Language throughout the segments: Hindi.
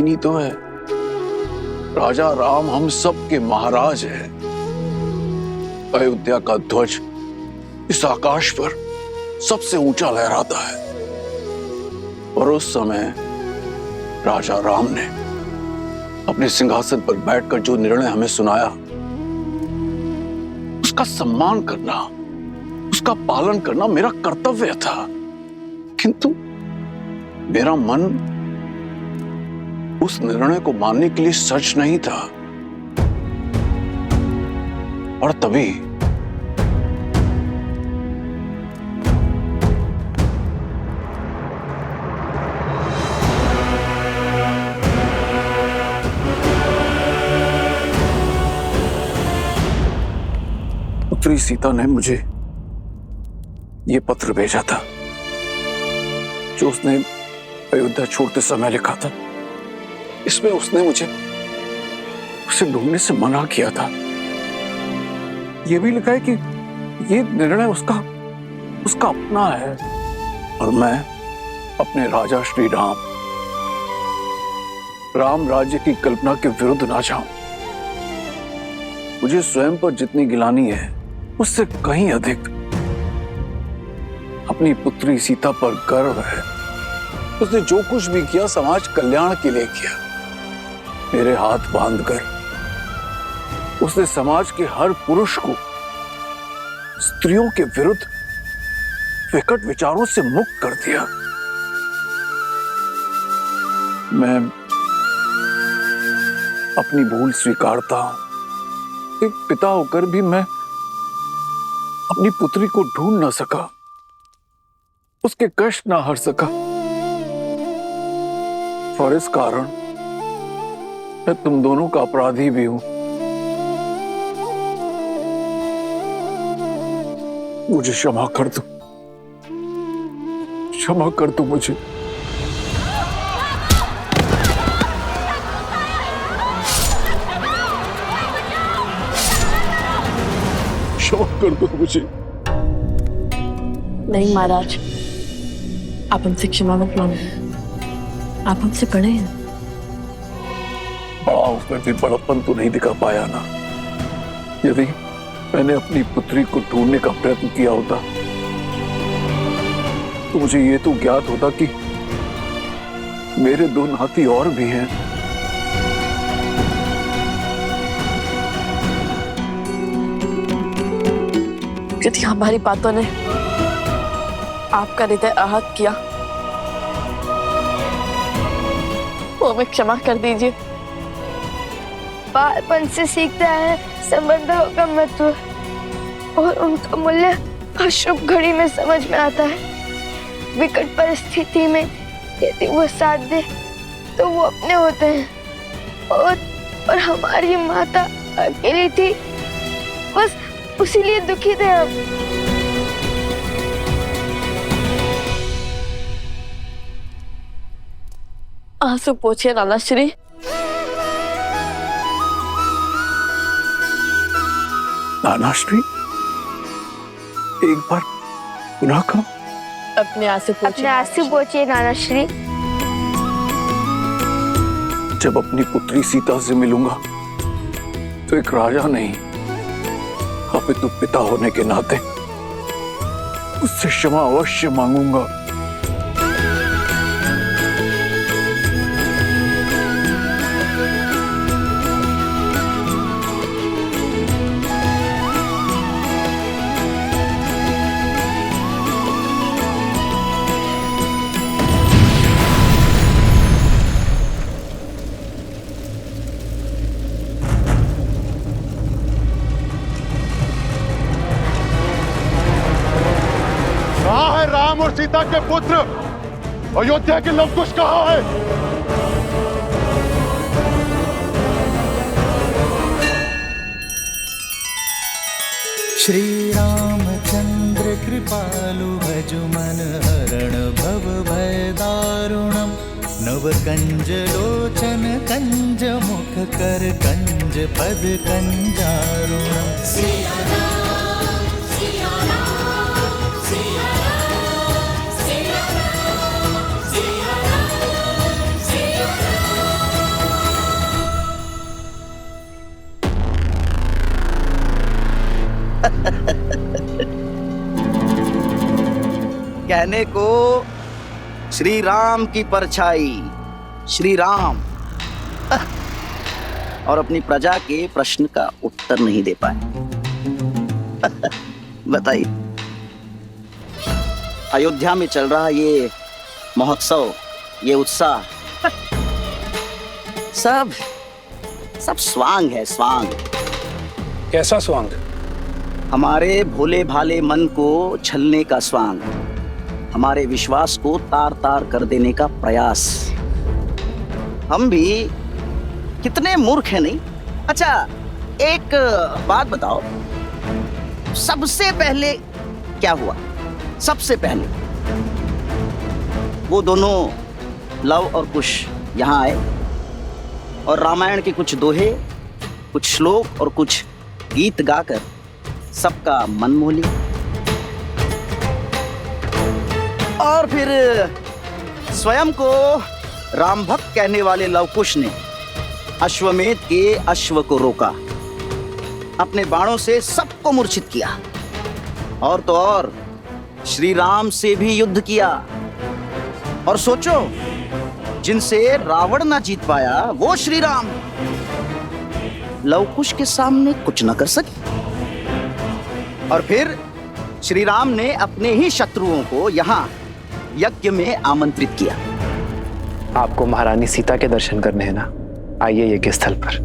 तीन ही तो है। राजा राम हम सब के महाराज है। अयोध्या का ध्वज इस आकाश पर सबसे ऊंचा लहराता है। और उस समय राजा राम ने अपने सिंहासन पर बैठकर जो निर्णय हमें सुनाया, उसका सम्मान करना, उसका पालन करना मेरा कर्तव्य था। किंतु मेरा मन उस निर्णय को मानने के लिए सच नहीं था। और तभी पुत्री सीता ने मुझे यह पत्र भेजा था जो उसने अयोध्या छोड़ते समय लिखा था। इसमें उसने मुझे उसे ढूंढने से मना किया था। यह भी लिखा है कि यह निर्णय उसका अपना है और मैं अपने राजा श्री राम राज्य की कल्पना के विरुद्ध ना जाऊं। मुझे स्वयं पर जितनी गिलानी है उससे कहीं अधिक अपनी पुत्री सीता पर गर्व है। उसने जो कुछ भी किया समाज कल्याण के लिए किया। मेरे हाथ बांधकर उसने समाज के हर पुरुष को स्त्रियों के विरुद्ध विकट विचारों से मुक्त कर दिया। मैं अपनी भूल स्वीकारता हूं। एक पिता होकर भी मैं अपनी पुत्री को ढूंढ न सका, उसके कष्ट ना हर सका। और इस कारण मैं तुम दोनों का अपराधी भी हूं। मुझे क्षमा कर दो, क्षमा कर दो मुझे। क्षमा कर दो मुझे। नहीं महाराज, आप हमसे क्षमा मत मांगो। आप हमसे बड़े हैं। बड़ा उसमें भी बड़प्पन तो नहीं दिखा पाया ना। यदि मैंने अपनी पुत्री को ढूंढने का प्रयत्न किया होता तो मुझे ये तो ज्ञात होता कि मेरे दो नाती और भी हैं। यदि हमारी बातों ने आपका हृदय आहत किया तो हमें क्षमा कर दीजिए। बालपन से सीखता है संबंधों का महत्व और उनका मूल्य अशुभ घड़ी में समझ में आता है। विकट परिस्थिति में यदि वो साथ दे तो वो अपने होते हैं। और हमारी माता अकेली थी, बस उसीलिए दुखी थे हम। आंसू पोछिए नाना श्री। नाना श्री, एक बार पुनः कहो। अपने आंसू पोछिए नाना श्री। जब अपनी पुत्री सीता से मिलूंगा तो एक राजा नहीं अपितु पिता होने के नाते उससे क्षमा अवश्य मांगूंगा। राम और सीता के पुत्र अयोध्या के लवकुश कहाँ है? श्री रामचंद्र कृपालु भजु मन हरण भव भय दारुणम नव कंज लोचन कंज मुख कर कंज पद कंजारुणम। कहने को श्री राम की परछाई, श्री राम, और अपनी प्रजा के प्रश्न का उत्तर नहीं दे पाए। बताइए, अयोध्या में चल रहा ये महोत्सव, ये उत्साह, सब स्वांग है, स्वांग। कैसा स्वांग? हमारे भोले भाले मन को छलने का स्वांग, हमारे विश्वास को तार तार कर देने का प्रयास। हम भी कितने मूर्ख हैं, नहीं? अच्छा, एक बात बताओ, सबसे पहले क्या हुआ? सबसे पहले वो दोनों लव और कुश यहाँ आए और रामायण के कुछ दोहे, कुछ श्लोक और कुछ गीत गाकर सबका मन मोह लिया। और फिर स्वयं को राम भक्त कहने वाले लवकुश ने अश्वमेध के अश्व को रोका, अपने बाणों से सबको मूर्छित किया, और तो और श्री राम से भी युद्ध किया। और सोचो, जिनसे रावण ना जीत पाया वो श्री राम लवकुश के सामने कुछ न कर सके। और फिर श्री राम ने अपने ही शत्रुओं को यहाँ यज्ञ में आमंत्रित किया। आपको महारानी सीता के दर्शन करने हैं ना, आइए यज्ञ स्थल पर।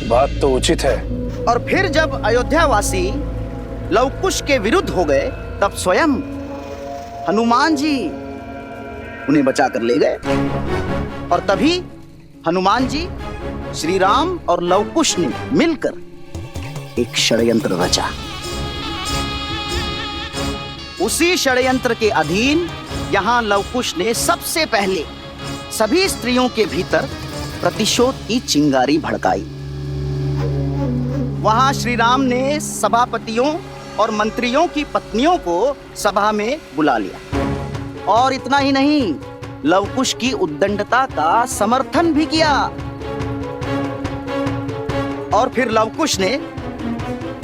बात तो उचित है। और फिर जब अयोध्यावासी लवकुश के विरुद्ध हो गए, तब स्वयं हनुमान जी उन्हें बचा कर ले गए। और तभी हनुमान जी, श्री राम और लवकुश ने मिलकर एक षड्यंत्र रचा। उसी षड्यंत्र के अधीन यहां लवकुश ने सबसे पहले सभी स्त्रियों के भीतर प्रतिशोध की चिंगारी भड़काई। वहां श्री राम ने सभापतियों और मंत्रियों की पत्नियों को सभा में बुला लिया। और इतना ही नहीं, लवकुश की उद्दंडता का समर्थन भी किया। और फिर लवकुश ने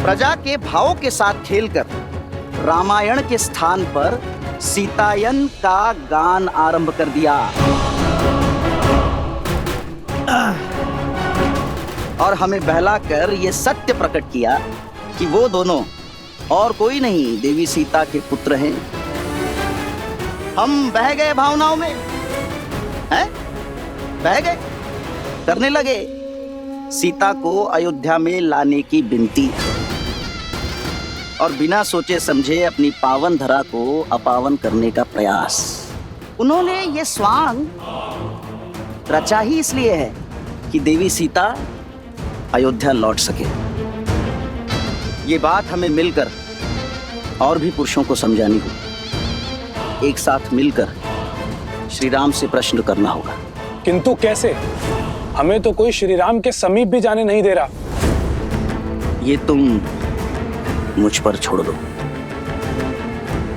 प्रजा के भावों के साथ खेलकर रामायण के स्थान पर सीतायन का गान आरंभ कर दिया। और हमें बहलाकर यह सत्य प्रकट किया कि वो दोनों और कोई नहीं, देवी सीता के पुत्र हैं। हम बह गए भावनाओं में, हैं? बह गए, करने लगे सीता को अयोध्या में लाने की विनती, और बिना सोचे समझे अपनी पावन धरा को अपावन करने का प्रयास। उन्होंने ये स्वांग रचा ही इसलिए है कि देवी सीता अयोध्या लौट सके। ये बात हमें मिलकर और भी पुरुषों को समझानी होगी। एक साथ मिलकर श्री राम से प्रश्न करना होगा। किंतु कैसे? हमें तो कोई श्री राम के समीप भी जाने नहीं दे रहा। ये तुम मुझ पर छोड़ दो।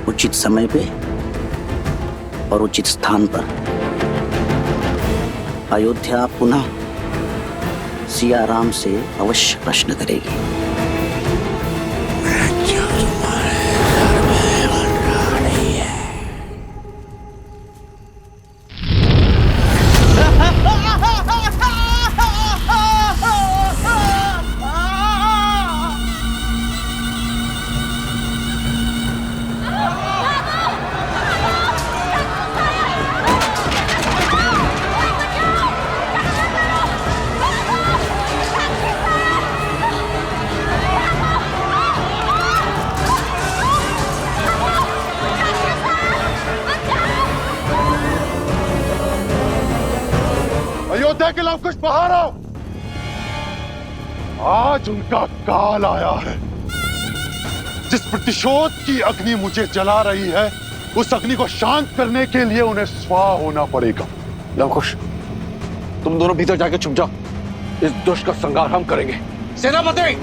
उचित समय पे और उचित स्थान पर अयोध्या पुनः सिया राम से अवश्य प्रश्न करेगी। अयोध्या के लवकुश बाहर आओ। आज उनका काल आया है। जिस प्रतिशोध की अग्नि मुझे जला रही है, उस अग्नि को शांत करने के लिए उन्हें स्वाह होना पड़ेगा। लवकुश, तुम दोनों भीतर जाके छुप जाओ। इस दुष्ट का संहार हम करेंगे। सेनापति!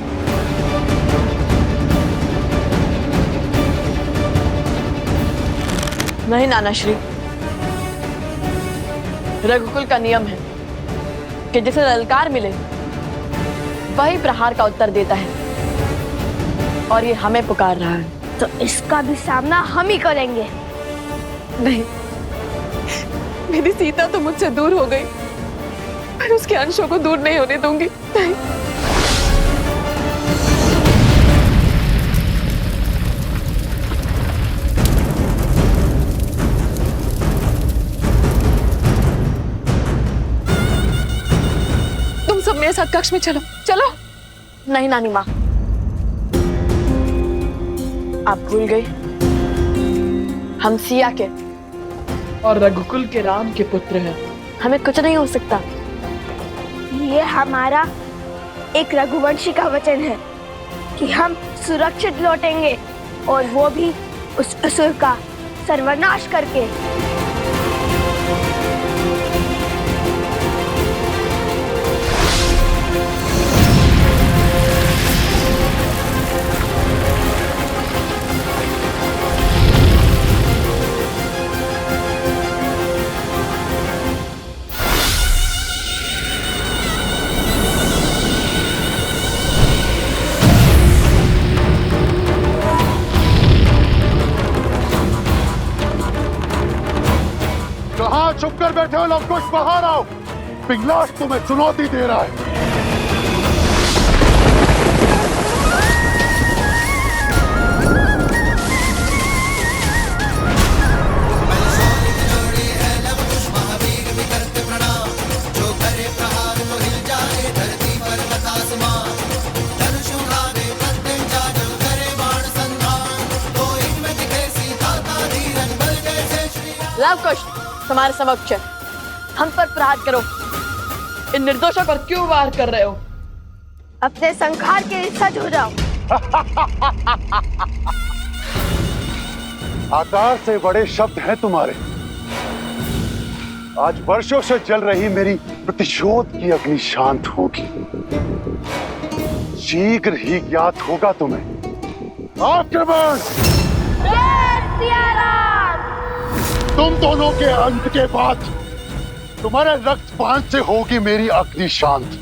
नहीं नाना श्री, रघुकुल का नियम है कि जिसे ललकार मिले वही प्रहार का उत्तर देता है, और ये हमें पुकार रहा है। तो इसका भी सामना हम ही करेंगे। नहीं, मेरी सीता तो मुझसे दूर हो गई, पर उसके अंशों को दूर नहीं होने दूंगी। नहीं। तुम सब मेरे साथ कक्ष में चलो, चलो। नहीं नानी माँ, आप भूल गई, हम सिया के और रघुकुल के राम के पुत्र हैं। हमें कुछ नहीं हो सकता। ये हमारा एक रघुवंशी का वचन है कि हम सुरक्षित लौटेंगे, और वो भी उस असुर का सर्वनाश करके। कहाँ छुप कर बैठे हो लोग? कुछ बाहर आओ, पिंगलाश तुम्हें चुनौती दे रहा है। लवकुश तुम्हारे समक्ष है, हम पर प्रहार करो। इन निर्दोषों पर क्यों वार कर रहे हो? अपने संहार के लिए सज हो जाओ। आकार से बड़े शब्द हैं तुम्हारे। आज वर्षों से जल रही मेरी प्रतिशोध की अग्नि शांत होगी, शीघ्र ही ज्ञात होगा तुम्हें। आक्रमण! तुम दोनों के अंत के बाद तुम्हारे रक्तपान से होगी मेरी अग्नि शांत।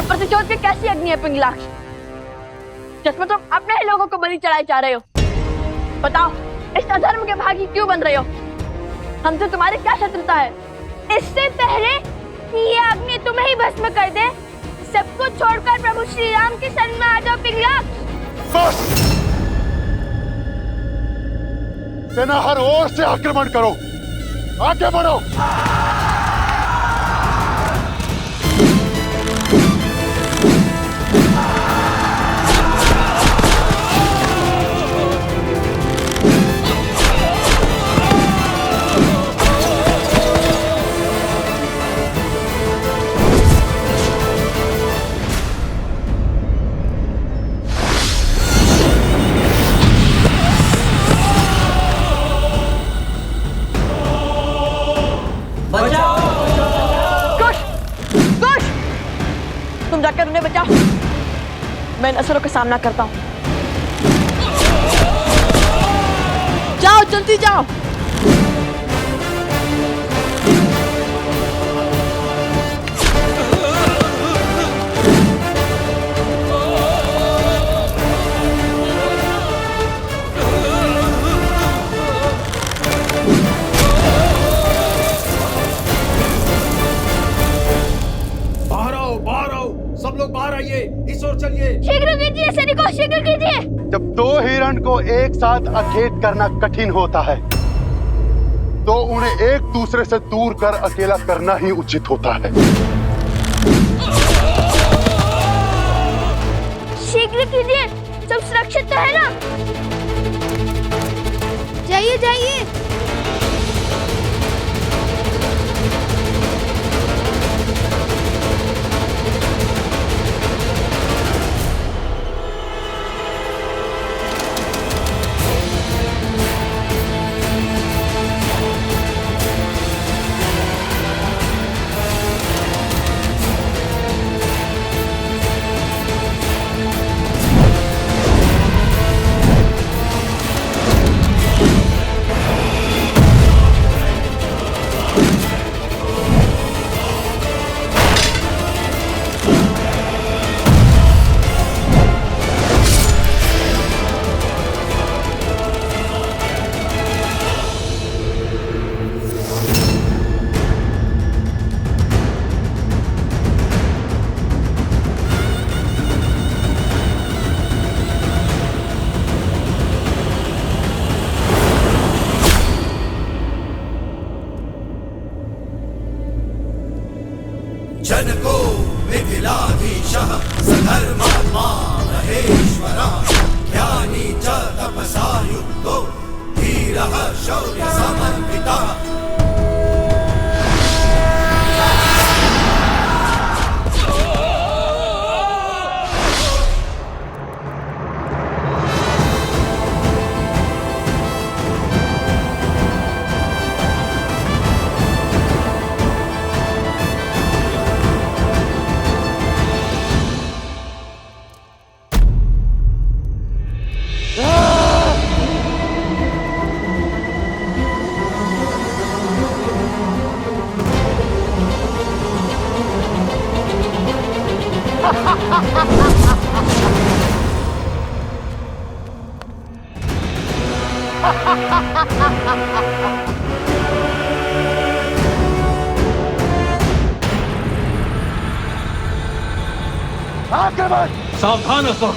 प्रतिशोध की कैसी अग्नि है पिंगलाक्ष, जिसमें तुम अपने ही लोगों को बलि चढ़ाए जा रहे हो? बताओ, इस अधर्म के भागी क्यों बन रहे हो? हमसे तुम्हारी क्या शत्रुता है? इससे पहले कि ये अग्नि तुम्हें ही भस्म कर दे, सब कुछ छोड़कर प्रभु श्री राम के शरण में आ जाओ पिंगलाक्ष। बस! सेना हर ओर से आक्रमण करो, आगे बढ़ो। तुम जाकर उन्हें बचाओ, मैं इन असुरों का सामना करता हूँ। जाओ, जल्दी जाओ। सब लोग बाहर आइए, इस ओर चलिए। शीघ्र कीजिए सैनिकों, शीघ्र कीजिए। जब दो हिरण को एक साथ अखेट करना कठिन होता है, तो उन्हें एक दूसरे से दूर कर अकेला करना ही उचित होता है। लोग सुरक्षित तो है ना? जाइए जाइए। जनको मिथिलाधीशः सधर्मात्मा महेश्वरः ज्ञानी च तपसा युक्तो धीरः शौर्यसमन्वितः। सावधान रखो।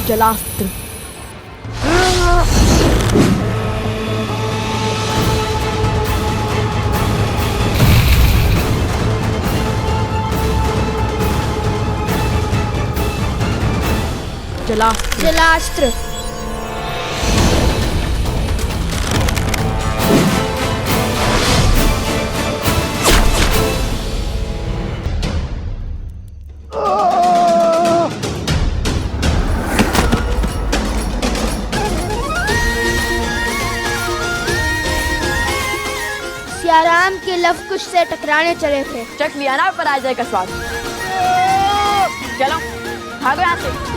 जलास्त्र। जलास्त्र। जलास्त्र। सियाराम के लव कुश से टकराने चले थे। चख लिया ना पराजय का स्वाद। चलो भागो यहाँ से।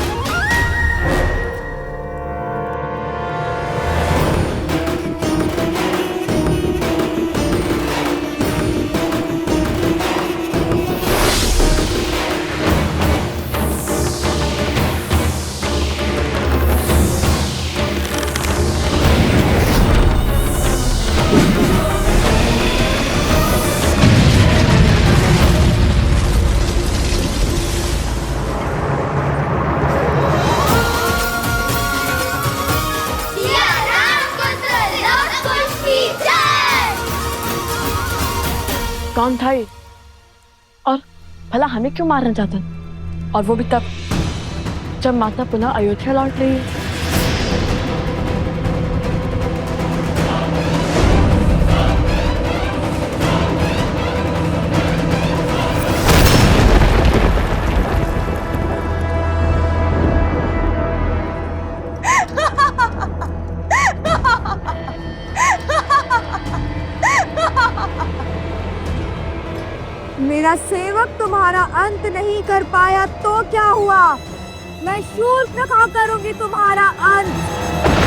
कौन था ये? और भला हमें क्यों मारना चाहता? और वो भी तब जब माता पुनः अयोध्या लौट रही है। मेरा सेवक तुम्हारा अंत नहीं कर पाया तो क्या हुआ? मैं शूर्पणखा करूंगी तुम्हारा अंत।